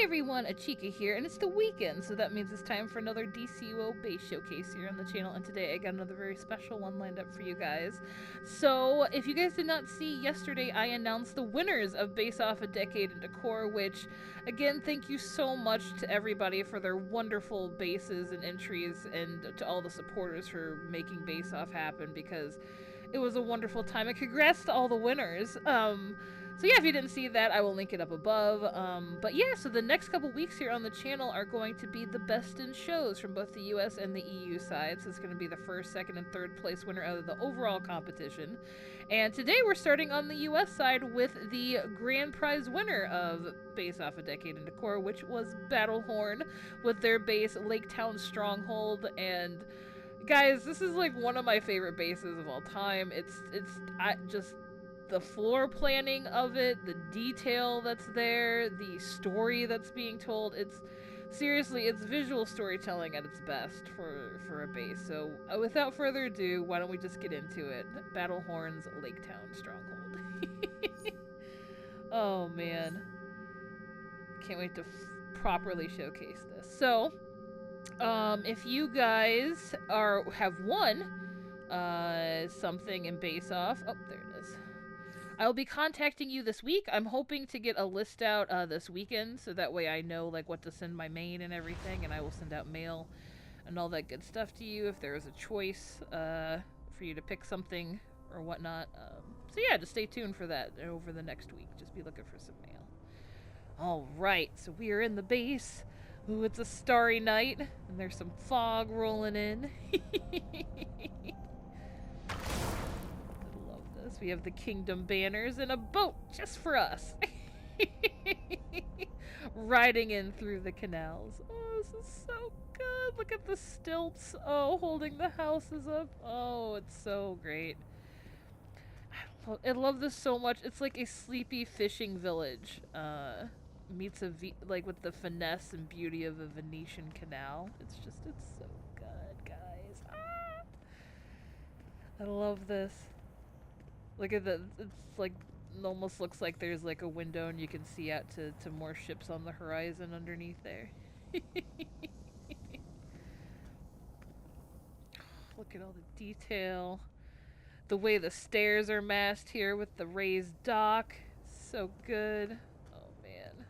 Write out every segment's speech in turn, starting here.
everyone, Achikah here, and it's the weekend, so that means it's time for another DCUO base showcase here on the channel, and today I got another very special one lined up for you guys. So, if you guys did not see, yesterday I announced the winners of Base Off a Decade into Core, which, again, thank you so much to everybody for their wonderful bases and entries, and to all the supporters for making Base Off happen, because it was a wonderful time, and congrats to all the winners. So yeah, if you didn't see that, I will link it up above. But yeah, so the next couple weeks here on the channel are going to be the best in shows from both the US and the EU sides. So it's going to be the first, second, and third place winner out of the overall competition. And today we're starting on the US side with the grand prize winner of Base Off a Decade into Core, which was Battlehorn with their base Laketown Stronghold. And guys, this is like one of my favorite bases of all time. I just the floor planning of it, the detail that's there, the story that's being told. It's seriously, it's visual storytelling at its best for a base. So without further ado, why don't we just get into it? Battlehorn's Laketown Stronghold. Oh man, can't wait to properly showcase this. So, if you guys have won something in Base Off, oh, there it is. I'll be contacting you this week. I'm hoping to get a list out this weekend, so that way I know like what to send my main and everything, and I will send out mail and all that good stuff to you if there is a choice for you to pick something or whatnot. So yeah, just stay tuned for that over the next week. Just be looking for some mail. All right, so we are in the base. Ooh, it's a starry night, and there's some fog rolling in. We have the kingdom banners and a boat just for us. Riding in through the canals. Oh, this is so good. Look at the stilts. Oh, holding the houses up. Oh, it's so great. I love this so much. It's like a sleepy fishing village. Meets like with the finesse and beauty of a Venetian canal. It's so good, guys. Ah! I love this. Look at that. It's like, it almost looks like there's like a window and you can see out to more ships on the horizon underneath there. Look at all the detail. The way the stairs are massed here with the raised dock. So good. Oh man.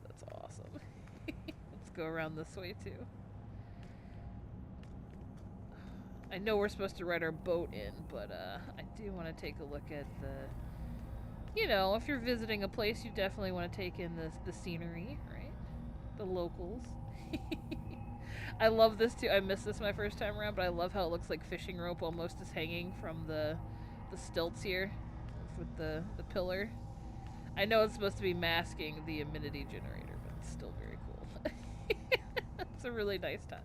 That's awesome. Let's go around this way too. I know we're supposed to ride our boat in, but I do want to take a look at the... You know, if you're visiting a place, you definitely want to take in the scenery, right? The locals. I love this too. I missed this my first time around, but I love how it looks like fishing rope almost is hanging from the stilts here with the pillar. I know it's supposed to be masking the humidity generator, but it's still very cool. It's a really nice touch.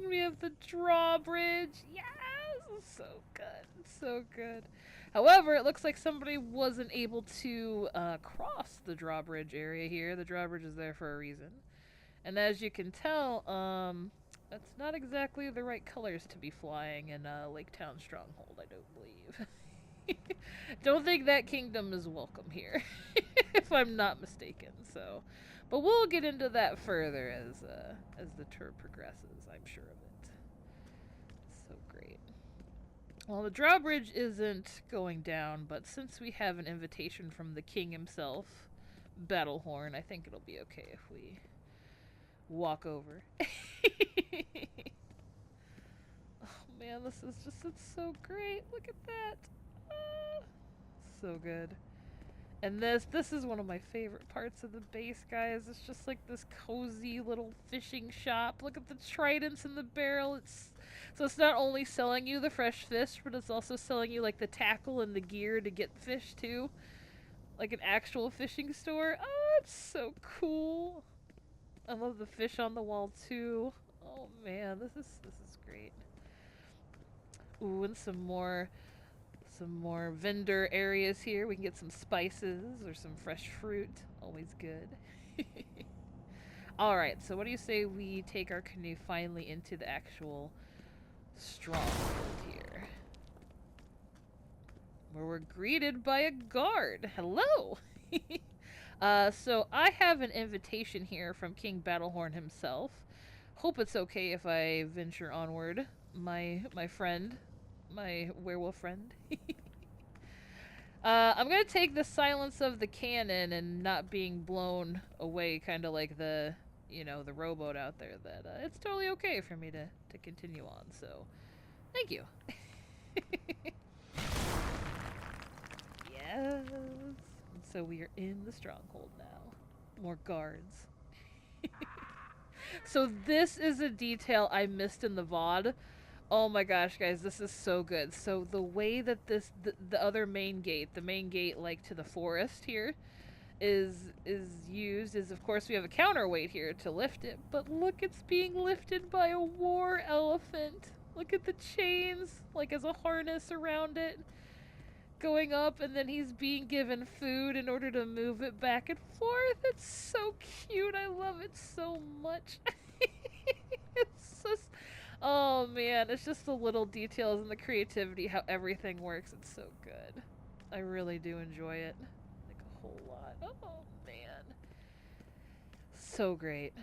We have the drawbridge. Yes! So good. So good. However, it looks like somebody wasn't able to cross the drawbridge area here. The drawbridge is there for a reason. And as you can tell, that's not exactly the right colors to be flying in Laketown Stronghold, I don't believe. Don't think that kingdom is welcome here, if I'm not mistaken. So, but we'll get into that further as the tour progresses. I'm sure of it. So great. Well, the drawbridge isn't going down, but since we have an invitation from the king himself, Battlehorn, I think it'll be okay if we walk over. Oh man, this is just, it's so great. Look at that. So good. And this is one of my favorite parts of the base, guys. It's just like this cozy little fishing shop. Look at the tridents in the barrel. So it's not only selling you the fresh fish, but it's also selling you like the tackle and the gear to get fish too. Like an actual fishing store. Oh, it's so cool. I love the fish on the wall too. Oh man, this is great. Ooh, and some more vendor areas here. We can get some spices or some fresh fruit. Always good. Alright, so what do you say we take our canoe finally into the actual stronghold here? where we're greeted by a guard. Hello! So I have an invitation here from King Battlehorn himself. Hope it's okay if I venture onward, my friend, my werewolf friend. I'm gonna take the silence of the cannon and not being blown away, kind of like the, you know, the rowboat out there, that it's totally okay for me to continue on, so thank you. Yes. So we are in the stronghold now. More guards. So this is a detail I missed in the VOD. Oh my gosh, guys, this is so good. So the way that the other main gate, like to the forest here, is used is, of course, we have a counterweight here to lift it, but look, it's being lifted by a war elephant. Look at the chains, like as a harness around it, going up, and then he's being given food in order to move it back and forth. It's so cute. I love it so much. It's just, oh man, it's just the little details and the creativity, how everything works. It's so good. I really do enjoy it. Like a whole lot. Oh man. So great.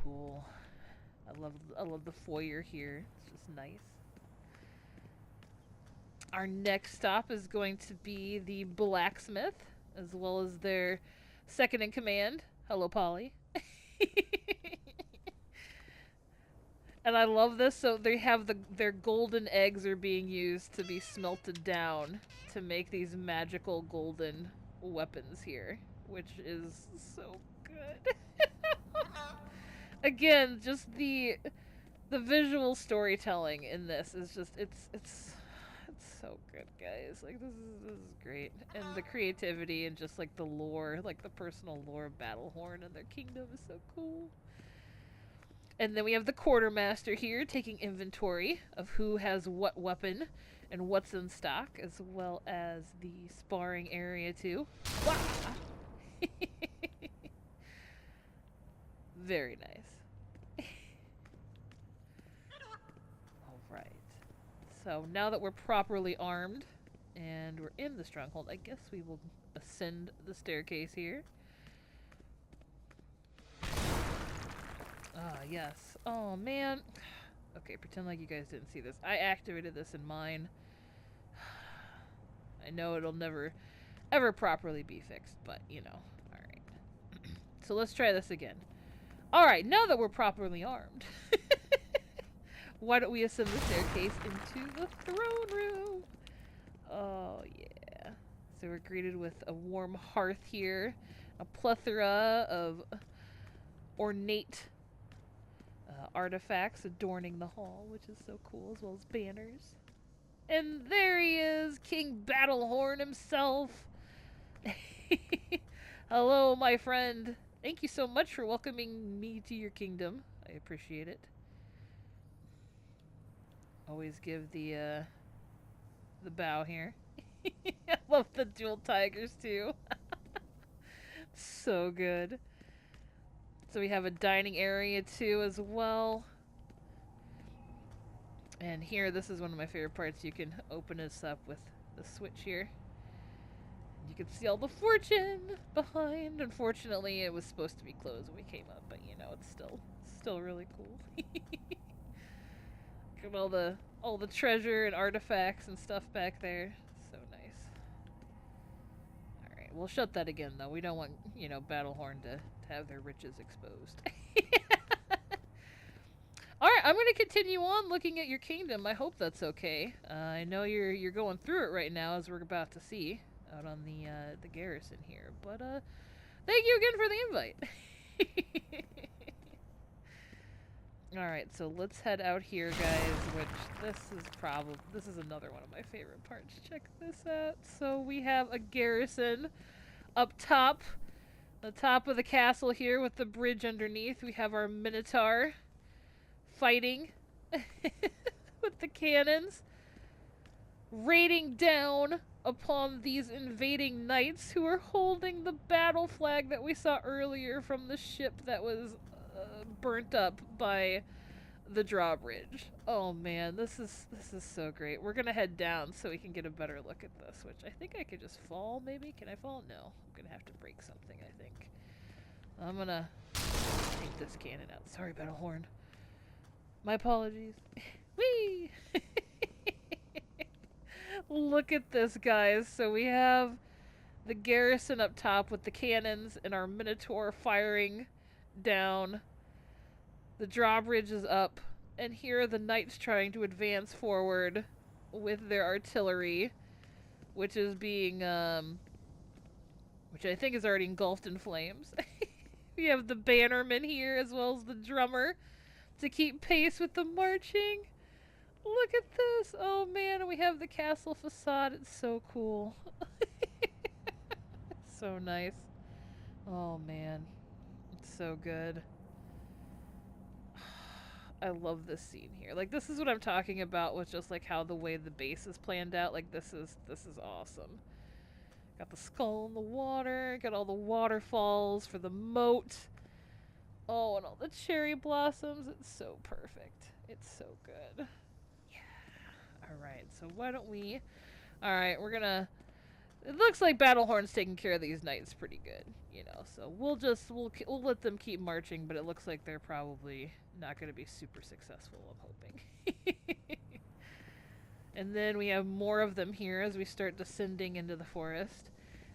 Cool. I love the foyer here. It's just nice. Our next stop is going to be the Blacksmith, as well as their second in command. Hello, Polly. And I love this. So they have their golden eggs are being used to be smelted down to make these magical golden weapons here, which is so good. Again, just the visual storytelling in this is just it's so good, guys. Like, this is great. And the creativity and just like the lore, like the personal lore of Battlehorn and their kingdom is so cool. And then we have the quartermaster here taking inventory of who has what weapon and what's in stock, as well as the sparring area too. Wow. Very nice. Alright. So now that we're properly armed and we're in the stronghold, I guess we will ascend the staircase here. Ah, yes. Oh, man. Okay, pretend like you guys didn't see this. I activated this in mine. I know it'll never, ever properly be fixed, but, you know. Alright. So let's try this again. Alright, now that we're properly armed, why don't we ascend the staircase into the throne room? Oh, yeah. So we're greeted with a warm hearth here, a plethora of ornate artifacts adorning the hall, which is so cool, as well as banners. And there he is, King Battlehorn himself. Hello, my friend. Thank you so much for welcoming me to your kingdom. I appreciate it. Always give the bow here. I love the dual tigers too. So good. So we have a dining area too as well. And here, this is one of my favorite parts. You can open this up with the switch here. You can see all the fortune behind. Unfortunately, it was supposed to be closed when we came up, but you know, it's still really cool. Look at all the treasure and artifacts and stuff back there. So nice. Alright, we'll shut that again though. We don't want, you know, Battlehorn to have their riches exposed. Alright, I'm gonna continue on looking at your kingdom. I hope that's okay. I know you're going through it right now, as we're about to see out on the Garrison here. But thank you again for the invite. Alright, so let's head out here, guys, which this is another one of my favorite parts. Check this out. So we have a Garrison up top, the top of the castle here with the bridge underneath. We have our Minotaur fighting with the cannons, raining down upon these invading knights who are holding the battle flag that we saw earlier from the ship that was burnt up by the drawbridge. Oh man, this is so great. We're gonna head down so we can get a better look at this, which I think I could just fall, maybe? Can I fall? No. I'm gonna have to break something, I think. I'm gonna take this cannon out. Sorry, Battlehorn. My apologies. Whee! Look at this, guys. So we have the garrison up top with the cannons and our Minotaur firing down. The drawbridge is up, and here are the knights trying to advance forward with their artillery, which is being, which I think is already engulfed in flames. We have the bannerman here as well as the drummer to keep pace with the marching. Look at this! Oh man, we have the castle facade. It's so cool. So nice. Oh man, it's so good. I love this scene here. Like, this is what I'm talking about with just like how the way the base is planned out. Like, this is awesome. Got the skull in the water. Got all the waterfalls for the moat. Oh, and all the cherry blossoms. It's so perfect. It's so good. Yeah. Alright, so why don't we... Alright, we're gonna... It looks like Battlehorn's taking care of these knights pretty good, you know. So we'll let them keep marching, but it looks like they're probably not going to be super successful, I'm hoping. And then we have more of them here as we start descending into the forest.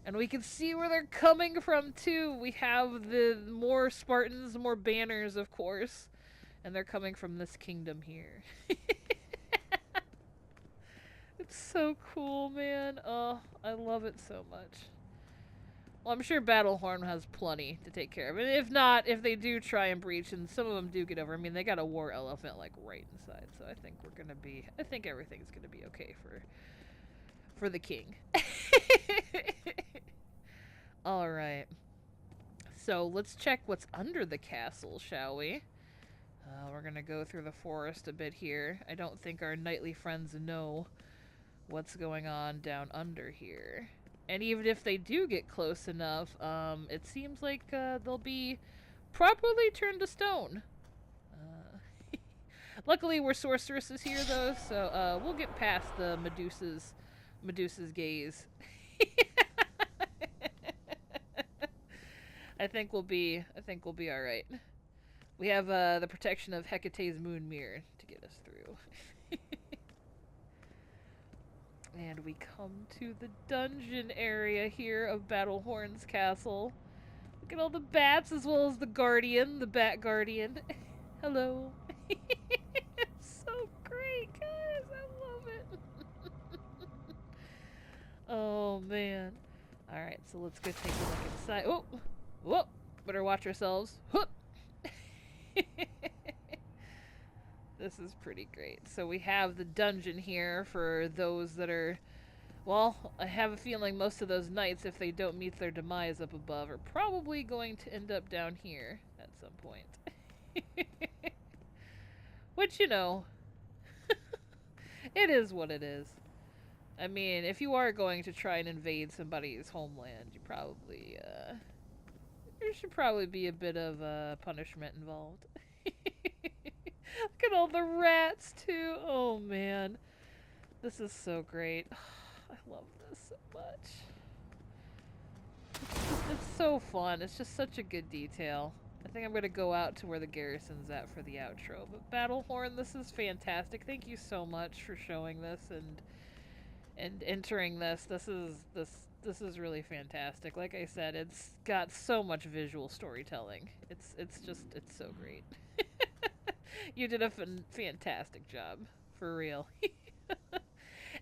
And we can see where they're coming from, too. We have the more Spartans, more banners, of course. And they're coming from this kingdom here. It's so cool, man. Oh, I love it so much. Well, I'm sure Battlehorn has plenty to take care of. And if not, if they do try and breach, and some of them do get over, I mean, they got a war elephant, like, right inside. So I think we're gonna be... I think everything's gonna be okay for the king. Alright. So, let's check what's under the castle, shall we? We're gonna go through the forest a bit here. I don't think our knightly friends know what's going on down under here. And even if they do get close enough, it seems like they'll be properly turned to stone. Luckily, we're sorceresses here, though, so we'll get past the Medusa's gaze. I think we'll be all right. We have the protection of Hecate's moon mirror to get us through. And we come to the dungeon area here of Battlehorn's castle. Look at all the bats as well as the guardian, the bat guardian. Hello. It's so great, guys. I love it. Oh, man. Alright, so let's go take a look inside. Oh! Whoa! Better watch ourselves. Whoop! This is pretty great. So we have the dungeon here for those that are... Well, I have a feeling most of those knights, if they don't meet their demise up above, are probably going to end up down here at some point. Which, you know, it is what it is. I mean, if you are going to try and invade somebody's homeland, you probably, there should probably be a bit of punishment involved. Look at all the rats, too. Oh, man. This is so great. I love this so much. It's so fun. It's just such a good detail. I think I'm going to go out to where the garrison's at for the outro. But Battlehorn, this is fantastic. Thank you so much for showing this and entering this. This is really fantastic. Like I said, it's got so much visual storytelling. It's so great. You did a fantastic job, for real.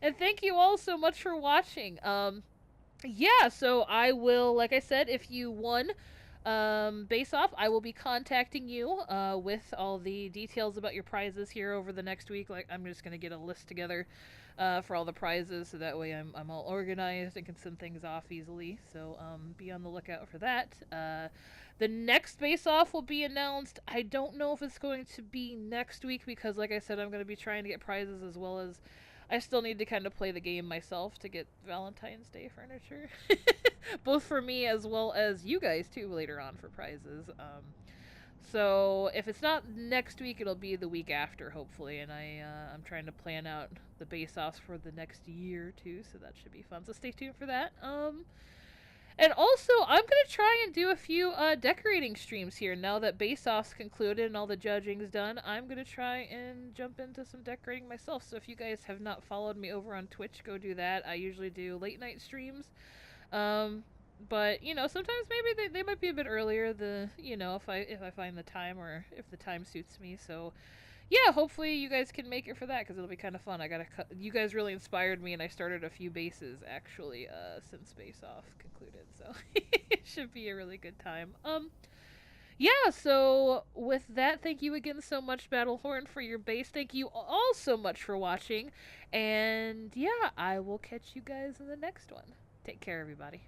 And thank you all so much for watching. Yeah, so I will, like I said, if you won base off, I will be contacting you with all the details about your prizes here over the next week. Like, I'm just going to get a list together for all the prizes, so that way I'm all organized and can send things off easily. So be on the lookout for that. The next base off will be announced. I don't know if it's going to be next week because, like I said, I'm going to be trying to get prizes as well as I still need to kind of play the game myself to get Valentine's Day furniture. Both for me as well as you guys, too, later on for prizes. So if it's not next week, it'll be the week after, hopefully. And I'm trying to plan out the base offs for the next year too, so that should be fun. So stay tuned for that. And also, I'm gonna try and do a few decorating streams here now that base offs concluded and all the judging's done. I'm gonna try and jump into some decorating myself. So if you guys have not followed me over on Twitch, go do that. I usually do late night streams. But you know, sometimes maybe they might be a bit earlier. If I find the time or if the time suits me. So yeah, hopefully you guys can make it for that because it'll be kind of fun. You guys really inspired me, and I started a few bases actually since base off concluded. So it should be a really good time. Yeah, so with that, thank you again so much, Battlehorn, for your base. Thank you all so much for watching. And yeah, I will catch you guys in the next one. Take care, everybody.